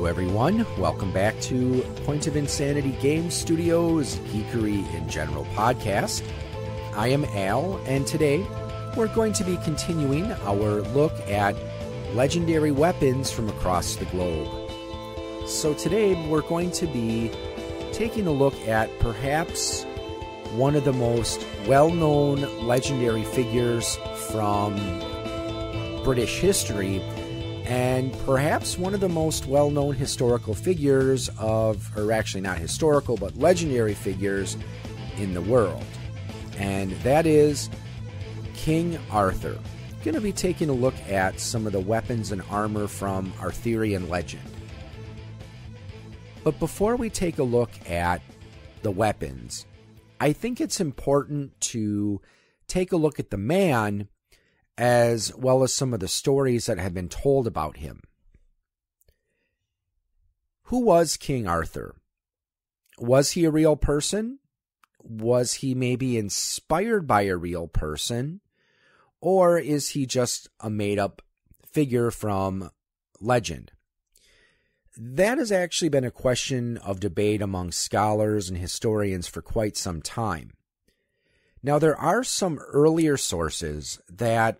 Hello everyone, welcome back to Point of Insanity Game Studios Geekery in General podcast. I am Al, and today we're going to be continuing our look at legendary weapons from across the globe. So today we're going to be taking a look at perhaps one of the most well-known legendary figures from British history, and perhaps one of the most well-known historical figures or actually not historical, but legendary figures in the world. And that is King Arthur. I'm going to be taking a look at some of the weapons and armor from Arthurian legend. But before we take a look at the weapons, I think it's important to take a look at the man as well as some of the stories that have been told about him. Who was King Arthur? Was he a real person? Was he maybe inspired by a real person? Or is he just a made-up figure from legend? That has actually been a question of debate among scholars and historians for quite some time. Now, there are some earlier sources that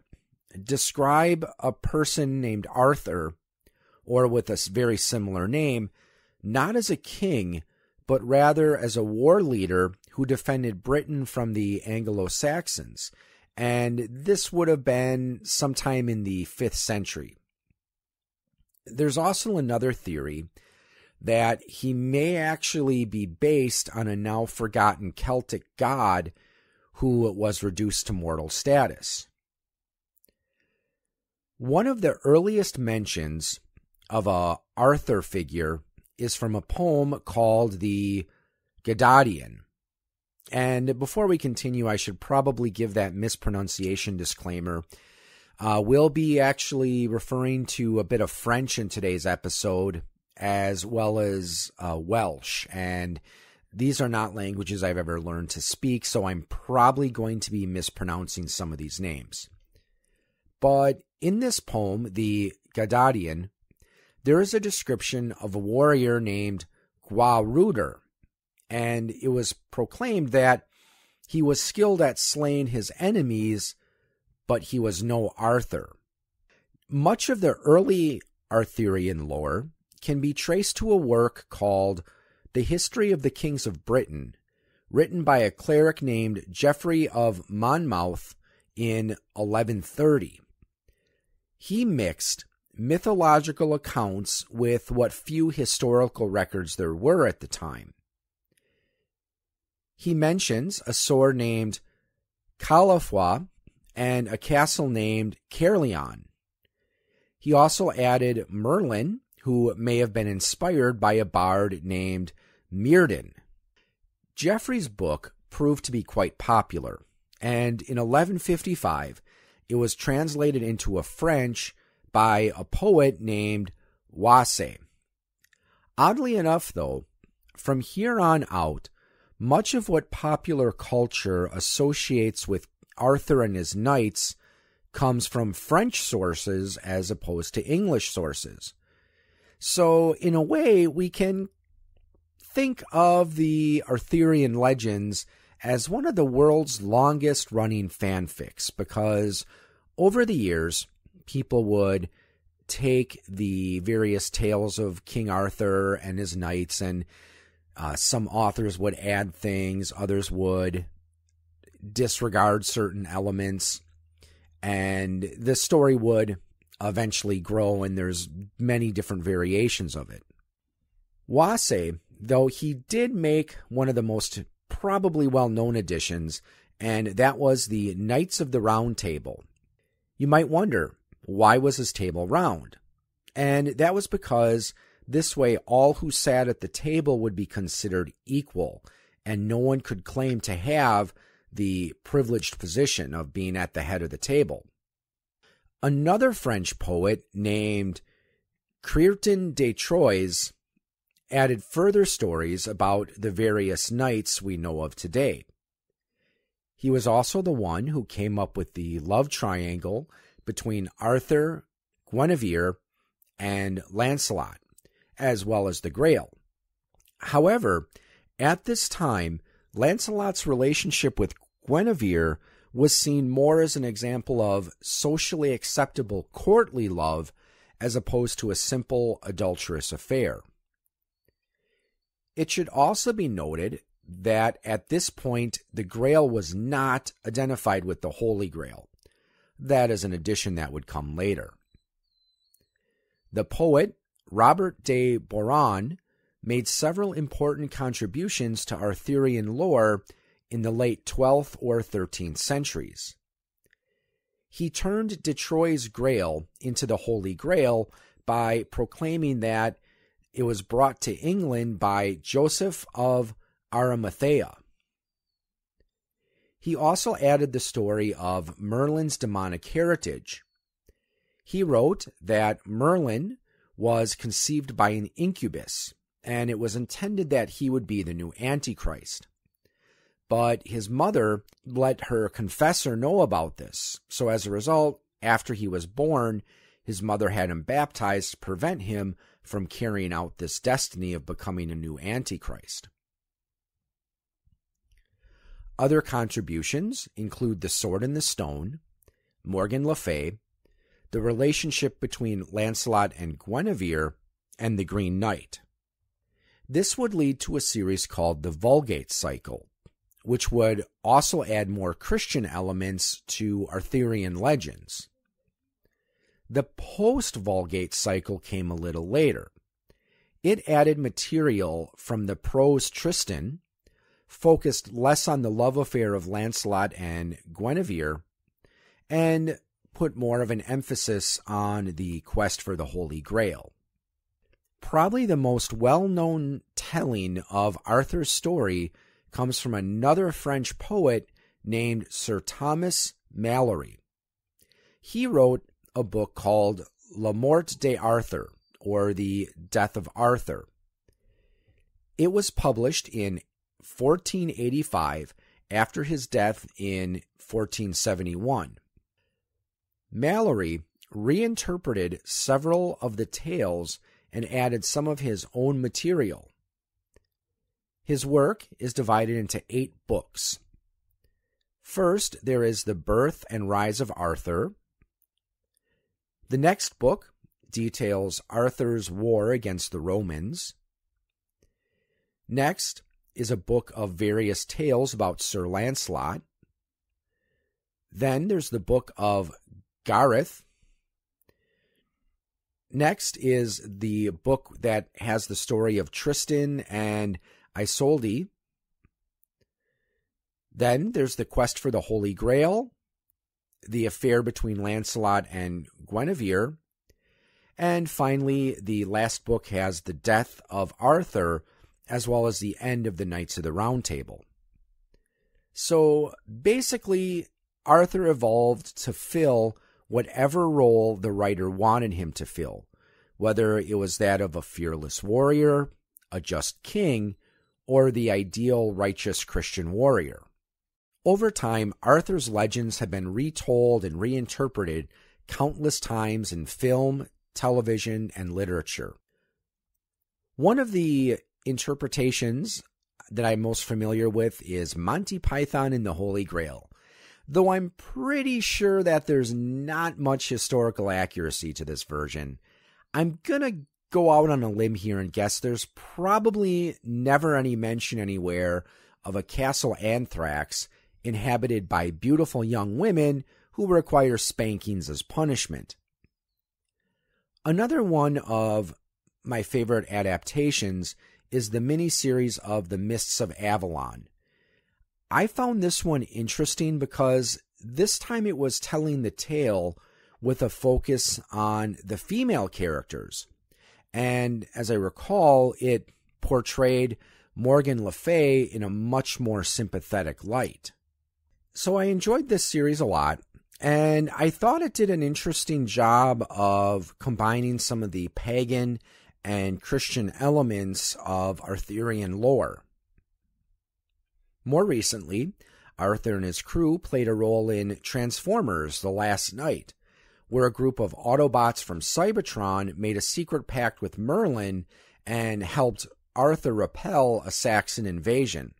describe a person named Arthur, or with a very similar name, not as a king, but rather as a war leader who defended Britain from the Anglo-Saxons. And this would have been sometime in the 5th century. There's also another theory that he may actually be based on a now forgotten Celtic god who was reduced to mortal status. One of the earliest mentions of a Arthur figure is from a poem called the Geekery. And before we continue, I should probably give that mispronunciation disclaimer. We'll be actually referring to a bit of French in today's episode, as well as Welsh. And these are not languages I've ever learned to speak, so I'm probably going to be mispronouncing some of these names. But in this poem, the Geekery, there is a description of a warrior named Gwawruder, and it was proclaimed that he was skilled at slaying his enemies, but he was no Arthur. Much of the early Arthurian lore can be traced to a work called The History of the Kings of Britain, written by a cleric named Geoffrey of Monmouth in 1130. He mixed mythological accounts with what few historical records there were at the time. He mentions a sword named Camelot and a castle named Camelot. He also added Merlin, who may have been inspired by a bard named Myrddin. Geoffrey's book proved to be quite popular, and in 1155, it was translated into a French by a poet named Wasse. Oddly enough, though, from here on out, much of what popular culture associates with Arthur and his knights comes from French sources as opposed to English sources. So, in a way, we can think of the Arthurian legends as one of the world's longest-running fanfics, because over the years, people would take the various tales of King Arthur and his knights, and some authors would add things, others would disregard certain elements, and the story would eventually grow, and there's many different variations of it. Wasse, though, he did make one of the most probably well-known editions, and that was the Knights of the Round Table. You might wonder, why was his table round? And that was because this way all who sat at the table would be considered equal, and no one could claim to have the privileged position of being at the head of the table. Another French poet named Cretin de Troyes added further stories about the various knights we know of today. He was also the one who came up with the love triangle between Arthur, Guinevere, and Lancelot, as well as the Grail. However, at this time, Lancelot's relationship with Guinevere was seen more as an example of socially acceptable courtly love as opposed to a simple adulterous affair. It should also be noted that at this point, the Grail was not identified with the Holy Grail. That is an addition that would come later. The poet Robert de Boron made several important contributions to Arthurian lore in the late 12th or 13th centuries. He turned de Troyes' Grail into the Holy Grail by proclaiming that it was brought to England by Joseph of Arimathea. He also added the story of Merlin's demonic heritage. He wrote that Merlin was conceived by an incubus, and it was intended that he would be the new Antichrist. But his mother let her confessor know about this, so as a result, after he was born, his mother had him baptized to prevent him from carrying out this destiny of becoming a new Antichrist. Other contributions include The Sword and the Stone, Morgan Le Fay, the relationship between Lancelot and Guinevere, and the Green Knight. This would lead to a series called the Vulgate Cycle, which would also add more Christian elements to Arthurian legends. The post-Vulgate cycle came a little later. It added material from the prose Tristan, focused less on the love affair of Lancelot and Guinevere, and put more of an emphasis on the quest for the Holy Grail. Probably the most well-known telling of Arthur's story comes from another French poet named Sir Thomas Malory. He wrote a book called La Mort d'Arthur, or The Death of Arthur. It was published in 1485 after his death in 1471. Malory reinterpreted several of the tales and added some of his own material. His work is divided into 8 books. First, there is The Birth and Rise of Arthur. The next book details Arthur's war against the Romans. Next is a book of various tales about Sir Lancelot. Then there's the book of Gareth. Next is the book that has the story of Tristan and Isolde. Then there's the quest for the Holy Grail, the affair between Lancelot and Guinevere, and finally, the last book has the death of Arthur, as well as the end of the Knights of the Round Table. So basically, Arthur evolved to fill whatever role the writer wanted him to fill, whether it was that of a fearless warrior, a just king, or the ideal righteous Christian warrior. Over time, Arthur's legends have been retold and reinterpreted countless times in film, television, and literature. One of the interpretations that I'm most familiar with is Monty Python and the Holy Grail, though I'm pretty sure that there's not much historical accuracy to this version. I'm gonna go out on a limb here and guess there's probably never any mention anywhere of a castle anthrax inhabited by beautiful young women who require spankings as punishment. Another one of my favorite adaptations is the miniseries of The Mists of Avalon. I found this one interesting because this time it was telling the tale with a focus on the female characters. And as I recall, it portrayed Morgan Le Fay in a much more sympathetic light. So I enjoyed this series a lot, and I thought it did an interesting job of combining some of the pagan and Christian elements of Arthurian lore. More recently, Arthur and his crew played a role in Transformers: The Last Knight, where a group of Autobots from Cybertron made a secret pact with Merlin and helped Arthur repel a Saxon invasion.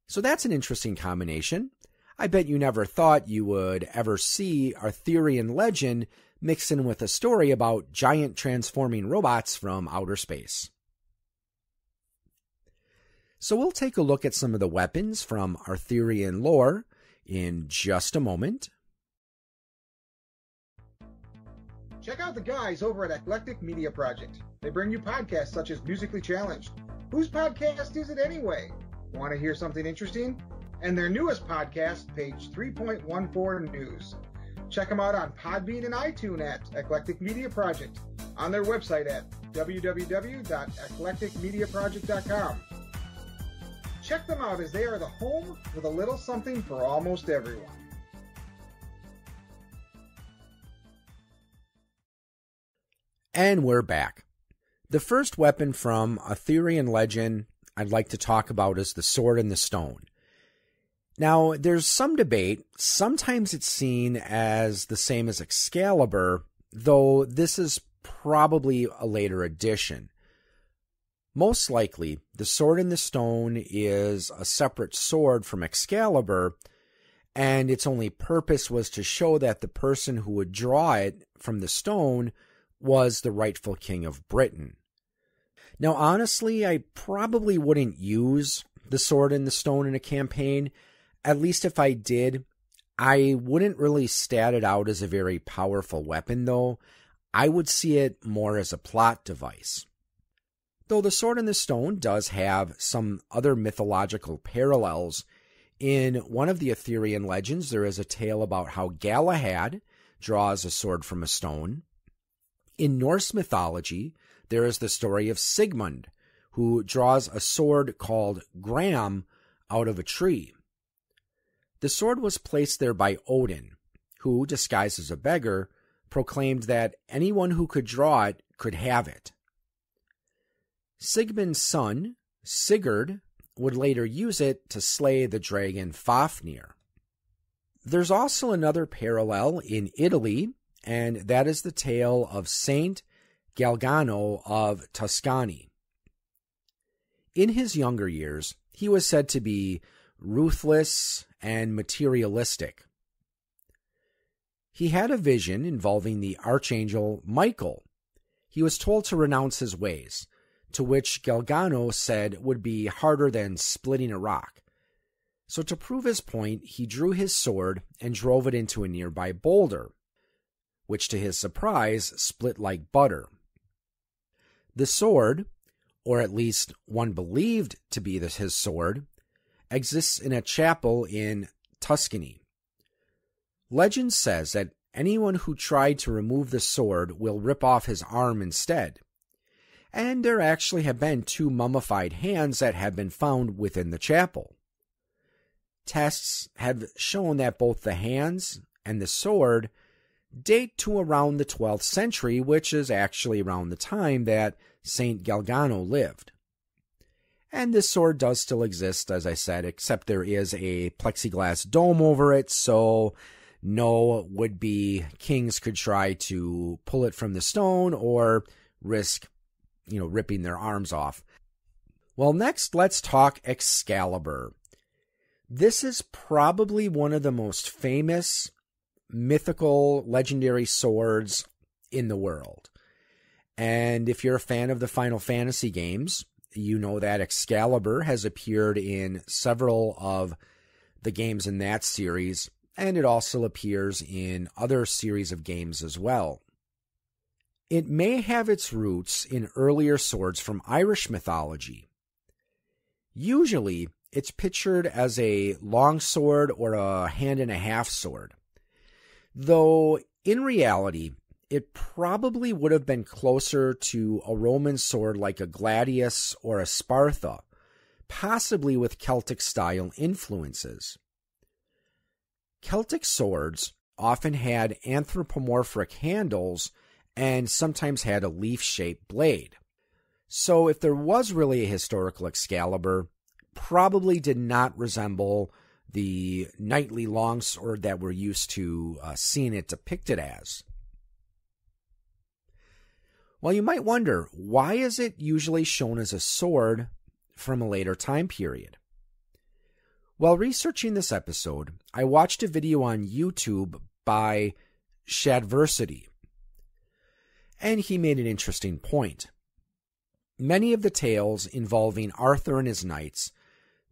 So that's an interesting combination. I bet you never thought you would ever see Arthurian legend mixed in with a story about giant transforming robots from outer space. So we'll take a look at some of the weapons from Arthurian lore in just a moment. Check out the guys over at Eclectic Media Project. They bring you podcasts such as Musically Challenged. Whose podcast is it anyway? Want to hear something interesting? And their newest podcast, Page 3.14 News. Check them out on Podbean and iTunes at Eclectic Media Project, on their website at www.eclecticmediaproject.com. Check them out as they are the home with a little something for almost everyone. And we're back. The first weapon from Arthurian legend I'd like to talk about is the sword and the stone. Now, there's some debate. Sometimes it's seen as the same as Excalibur, though this is probably a later addition. Most likely, the sword and the stone is a separate sword from Excalibur, and its only purpose was to show that the person who would draw it from the stone was the rightful king of Britain. Now, honestly, I probably wouldn't use the sword and the stone in a campaign. At least if I did, I wouldn't really stat it out as a very powerful weapon, though. I would see it more as a plot device. Though the sword and the stone does have some other mythological parallels. In one of the Arthurian legends, there is a tale about how Galahad draws a sword from a stone. In Norse mythology, there is the story of Sigmund, who draws a sword called Gram out of a tree. The sword was placed there by Odin, who, disguised as a beggar, proclaimed that anyone who could draw it could have it. Sigmund's son, Sigurd, would later use it to slay the dragon Fafnir. There's also another parallel in Italy, and that is the tale of Saint Galgano of Tuscany. In his younger years, he was said to be ruthless and materialistic. He had a vision involving the archangel Michael. He was told to renounce his ways, to which Galgano said would be harder than splitting a rock. So to prove his point, he drew his sword and drove it into a nearby boulder, which to his surprise split like butter. The sword, or at least one believed to be his sword, exists in a chapel in Tuscany. Legend says that anyone who tried to remove the sword will rip off his arm instead. And there actually have been 2 mummified hands that have been found within the chapel. Tests have shown that both the hands and the sword date to around the 12th century, which is actually around the time that Saint Galgano lived. And this sword does still exist, as I said, except there is a plexiglass dome over it, so no would-be kings could try to pull it from the stone or risk, ripping their arms off. Well, next, let's talk Excalibur. This is probably one of the most famous mythical, legendary swords in the world. And if you're a fan of the Final Fantasy games, you know that Excalibur has appeared in several of the games in that series, and it also appears in other series of games as well. It may have its roots in earlier swords from Irish mythology. Usually, it's pictured as a long sword or a hand-and-a-half sword, though in reality, it probably would have been closer to a Roman sword like a gladius or a Sparta, possibly with Celtic-style influences. Celtic swords often had anthropomorphic handles and sometimes had a leaf-shaped blade. So if there was really a historical Excalibur, probably did not resemble the knightly longsword that we're used to seeing it depicted as. Well, you might wonder, why is it usually shown as a sword from a later time period? While researching this episode, I watched a video on YouTube by Shadversity, and he made an interesting point. Many of the tales involving Arthur and his knights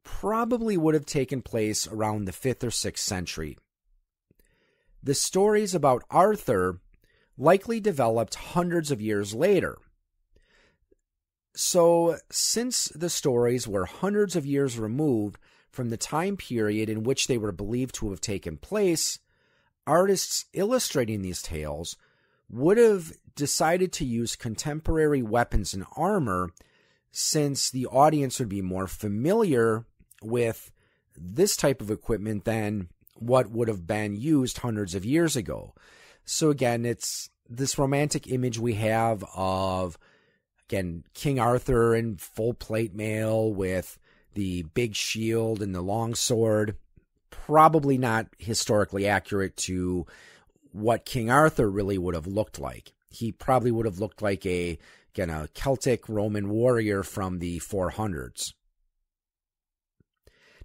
probably would have taken place around the 5th or 6th century. The stories about Arthur likely developed hundreds of years later. So, since the stories were hundreds of years removed from the time period in which they were believed to have taken place, artists illustrating these tales would have decided to use contemporary weapons and armor, since the audience would be more familiar with this type of equipment than what would have been used hundreds of years ago. So again, it's this romantic image we have of, again, King Arthur in full plate mail with the big shield and the long sword. Probably not historically accurate to what King Arthur really would have looked like. He probably would have looked like a Celtic Roman warrior from the 400s.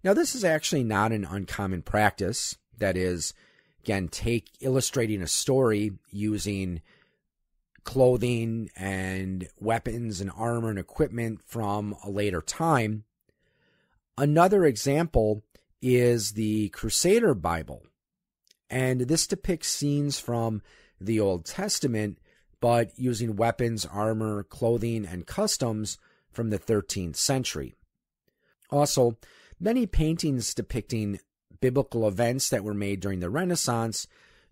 Now, this is actually not an uncommon practice. That is, again, illustrating a story using clothing and weapons and armor and equipment from a later time. Another example is the Crusader Bible, and this depicts scenes from the Old Testament, but using weapons, armor, clothing, and customs from the 13th century. Also, many paintings depicting biblical events that were made during the Renaissance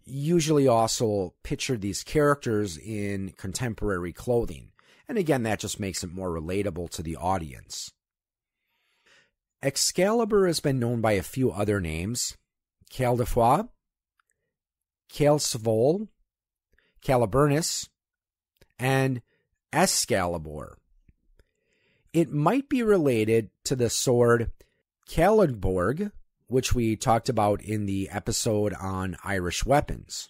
usually also pictured these characters in contemporary clothing. And again, that just makes it more relatable to the audience. Excalibur has been known by a few other names: Caille de Foix, Caelsevol, Caliburnus, and Excalibur. It might be related to the sword Caledborg, which we talked about in the episode on Irish weapons.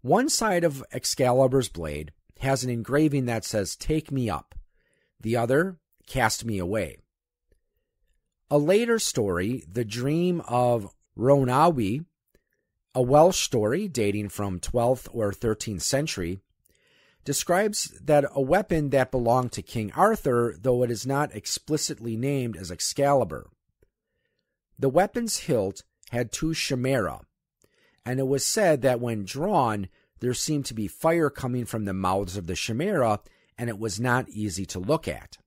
One side of Excalibur's blade has an engraving that says, "Take me up." The other, "Cast me away." A later story, The Dream of Ronawi, a Welsh story dating from 12th or 13th century, describes that a weapon that belonged to King Arthur, though it is not explicitly named as Excalibur. The weapon's hilt had two chimera, and it was said that when drawn, there seemed to be fire coming from the mouths of the chimera, and it was not easy to look at.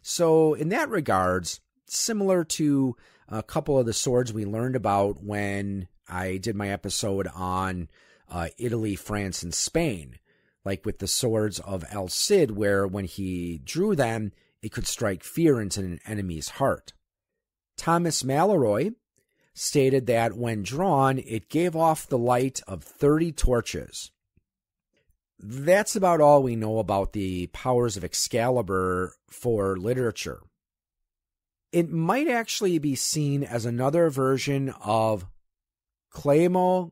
So in that regards, similar to a couple of the swords we learned about when I did my episode on Italy, France, and Spain, like with the swords of El Cid, where when he drew them, it could strike fear into an enemy's heart. Thomas Malory stated that when drawn, it gave off the light of 30 torches. That's about all we know about the powers of Excalibur for literature. It might actually be seen as another version of Claimo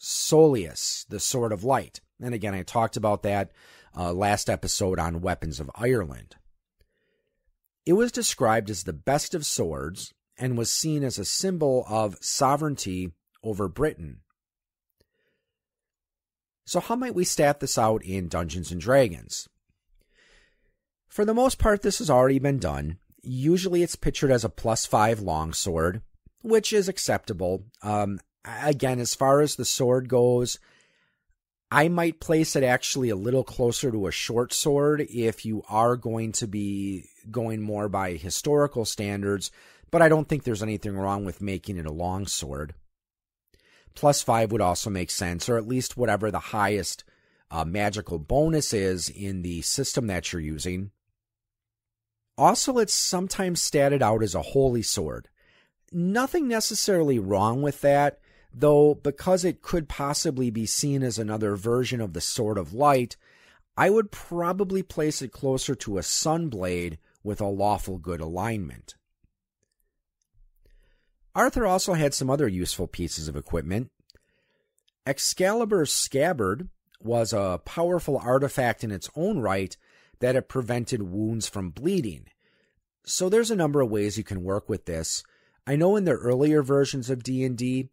Soleus, the Sword of Light. And again, I talked about that last episode on Weapons of Ireland. It was described as the best of swords and was seen as a symbol of sovereignty over Britain. So how might we stat this out in Dungeons & Dragons? For the most part, this has already been done. Usually it's pictured as a +5 longsword, which is acceptable. Again, as far as the sword goes, I might place it actually a little closer to a short sword if you are going to be going more by historical standards, but I don't think there's anything wrong with making it a long sword. +5 would also make sense, or at least whatever the highest magical bonus is in the system that you're using. Also, it's sometimes statted out as a holy sword. Nothing necessarily wrong with that, though because it could possibly be seen as another version of the Sword of Light, I would probably place it closer to a Sunblade with a lawful good alignment. Arthur also had some other useful pieces of equipment. Excalibur's scabbard was a powerful artifact in its own right that it prevented wounds from bleeding. So there's a number of ways you can work with this. I know in the earlier versions of D&D,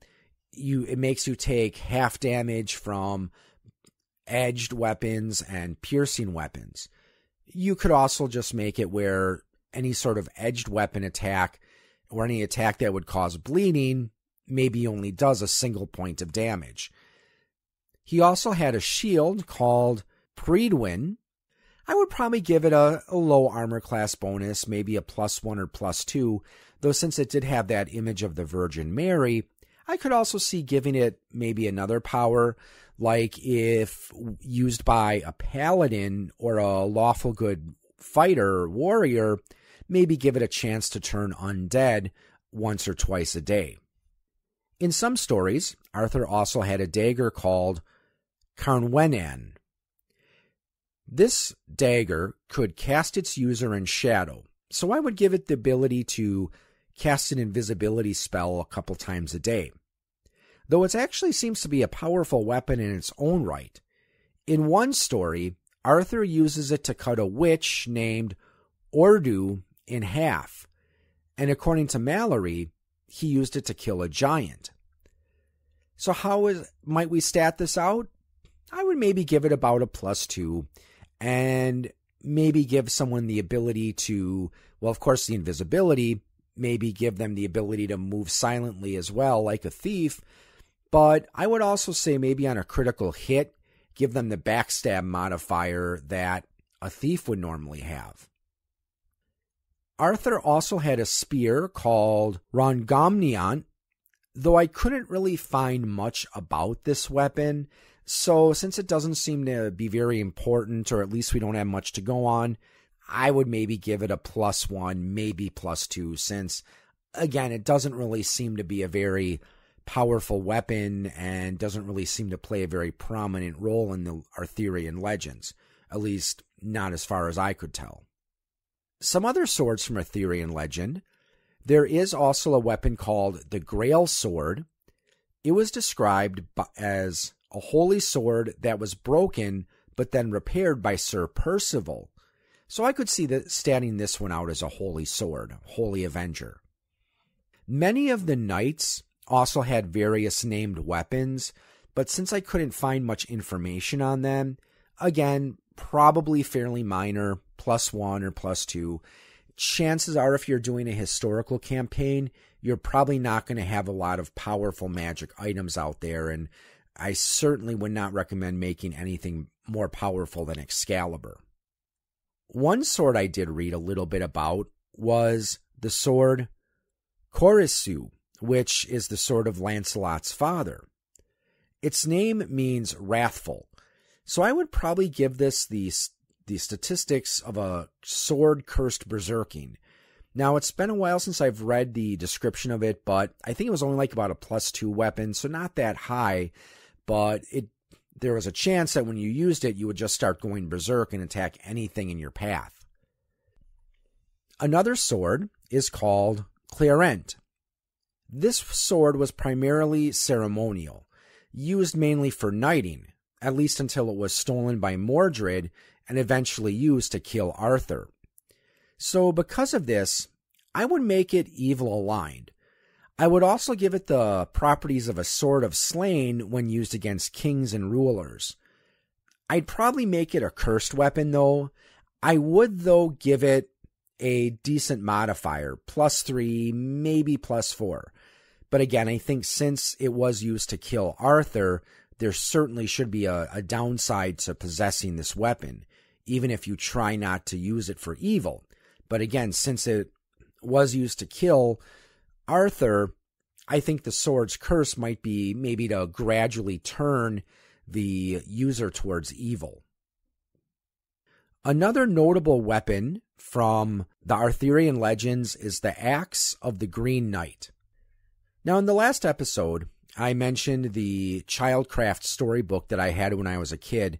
it makes you take half damage from edged weapons and piercing weapons. You could also just make it where any sort of edged weapon attack or any attack that would cause bleeding maybe only does a single point of damage. He also had a shield called Pridwin. I would probably give it a low armor class bonus, maybe a +1 or +2, though since it did have that image of the Virgin Mary, I could also see giving it maybe another power, like if used by a paladin or a lawful good fighter or warrior, maybe give it a chance to turn undead once or twice a day. In some stories, Arthur also had a dagger called Carnwenan. This dagger could cast its user in shadow, so I would give it the ability to cast an invisibility spell a couple times a day. Though it actually seems to be a powerful weapon in its own right. In one story, Arthur uses it to cut a witch named Ordu in half, and according to Mallory, he used it to kill a giant. So might we stat this out? I would maybe give it about a +2, and maybe give someone the ability to, well, of course, the invisibility, maybe give them the ability to move silently as well, like a thief, but I would also say maybe on a critical hit, give them the backstab modifier that a thief would normally have. Arthur also had a spear called Rongomniant, though I couldn't really find much about this weapon, so since it doesn't seem to be very important, or at least we don't have much to go on, I would maybe give it a +1, maybe +2, since, again, it doesn't really seem to be a very powerful weapon and doesn't really seem to play a very prominent role in the Arthurian legends, at least not as far as I could tell. Some other swords from Arthurian legend. There is also a weapon called the Grail Sword. It was described as a holy sword that was broken but then repaired by Sir Percival. So I could see that statting this one out as a holy sword, holy avenger. Many of the knights also had various named weapons, but since I couldn't find much information on them, again, probably fairly minor, +1 or +2. Chances are if you're doing a historical campaign, you're probably not going to have a lot of powerful magic items out there, and I certainly would not recommend making anything more powerful than Excalibur. One sword I did read a little bit about was the sword Corisu, which is the sword of Lancelot's father. Its name means wrathful, so I would probably give this the statistics of a sword cursed berserking. Now, it's been a while since I've read the description of it, but I think it was only like about a +2 weapon, so not that high, but there was a chance that when you used it, you would just start going berserk and attack anything in your path. Another sword is called Clarent. This sword was primarily ceremonial, used mainly for knighting, at least until it was stolen by Mordred and eventually used to kill Arthur. So because of this, I would make it evil aligned. I would also give it the properties of a sword of slain when used against kings and rulers. I'd probably make it a cursed weapon though. I would though give it a decent modifier, +3, maybe +4. But again, I think since it was used to kill Arthur, there certainly should be a downside to possessing this weapon, even if you try not to use it for evil. But again, since it was used to kill Arthur, I think the sword's curse might be maybe to gradually turn the user towards evil. Another notable weapon from the Arthurian legends is the Axe of the Green Knight. Now, in the last episode, I mentioned the Childcraft storybook that I had when I was a kid.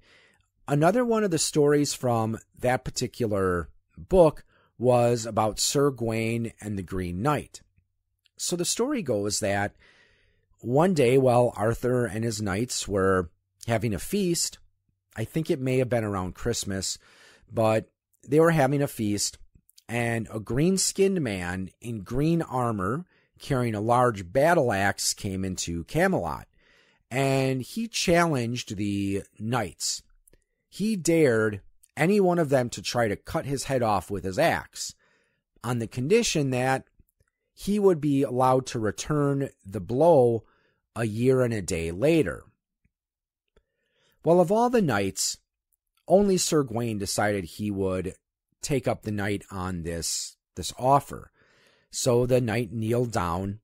Another one of the stories from that particular book was about Sir Gawain and the Green Knight. So the story goes that one day while Arthur and his knights were having a feast, I think it may have been around Christmas, but they were having a feast, and a green-skinned man in green armor carrying a large battle axe came into Camelot, and he challenged the knights. He dared any one of them to try to cut his head off with his axe, on the condition that he would be allowed to return the blow a year and a day later. Well, of all the knights, only Sir Gawain decided he would take up the knight on this offer. So the knight kneeled down,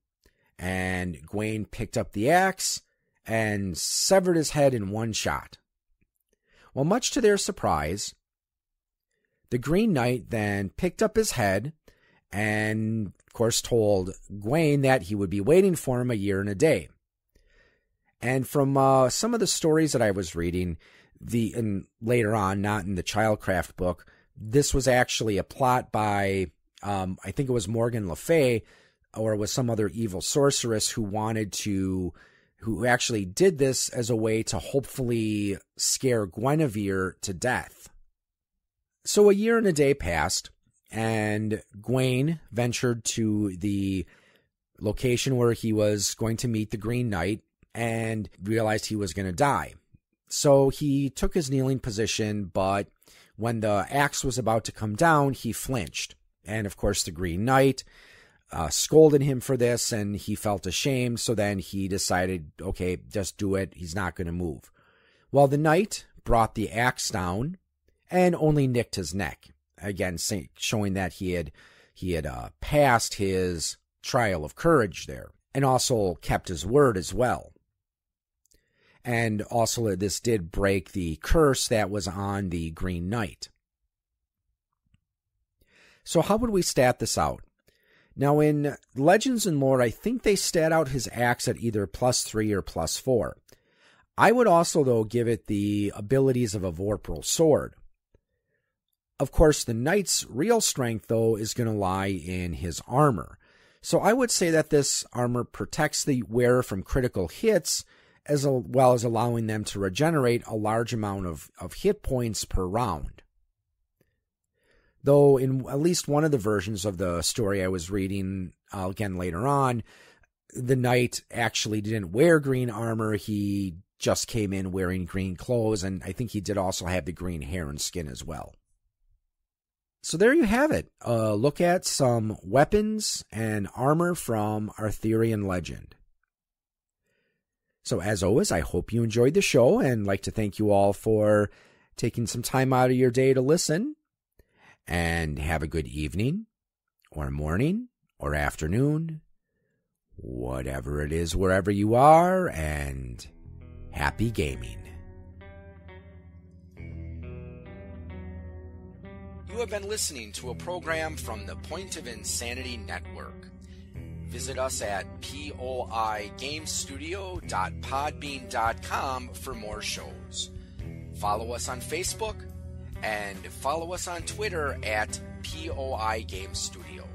and Gawain picked up the axe and severed his head in one shot. Well, much to their surprise, the Green Knight then picked up his head and, of course, told Gawain that he would be waiting for him a year and a day. And from some of the stories that I was reading, and later on, not in the Childcraft book, this was actually a plot by, I think it was Morgan Le Fay, or it was some other evil sorceress who actually did this as a way to hopefully scare Guinevere to death. So a year and a day passed, and Gawain ventured to the location where he was going to meet the Green Knight and realized he was going to die. So he took his kneeling position, but when the axe was about to come down, he flinched. And of course, the Green Knight scolded him for this, and he felt ashamed. So then he decided, okay, just do it. He's not going to move. Well, the knight brought the axe down and only nicked his neck. Again, showing that he had passed his trial of courage there, and also kept his word as well. And also this did break the curse that was on the Green Knight. So how would we stat this out? Now in Legends and Lore, I think they stat out his axe at either +3 or +4. I would also, though, give it the abilities of a Vorpal sword. Of course, the knight's real strength, though, is going to lie in his armor. So I would say that this armor protects the wearer from critical hits, as well as allowing them to regenerate a large amount of hit points per round. Though in at least one of the versions of the story I was reading, again later on, the knight actually didn't wear green armor. He just came in wearing green clothes, and I think he did also have the green hair and skin as well. So there you have it. A look at some weapons and armor from Arthurian legend. So as always, I hope you enjoyed the show, and like to thank you all for taking some time out of your day to listen. And have a good evening, or morning, or afternoon, whatever it is, wherever you are, and happy gaming. You have been listening to a program from the Point of Insanity Network. Visit us at poigamestudio.podbean.com for more shows. Follow us on Facebook, and follow us on Twitter at POI Game Studio.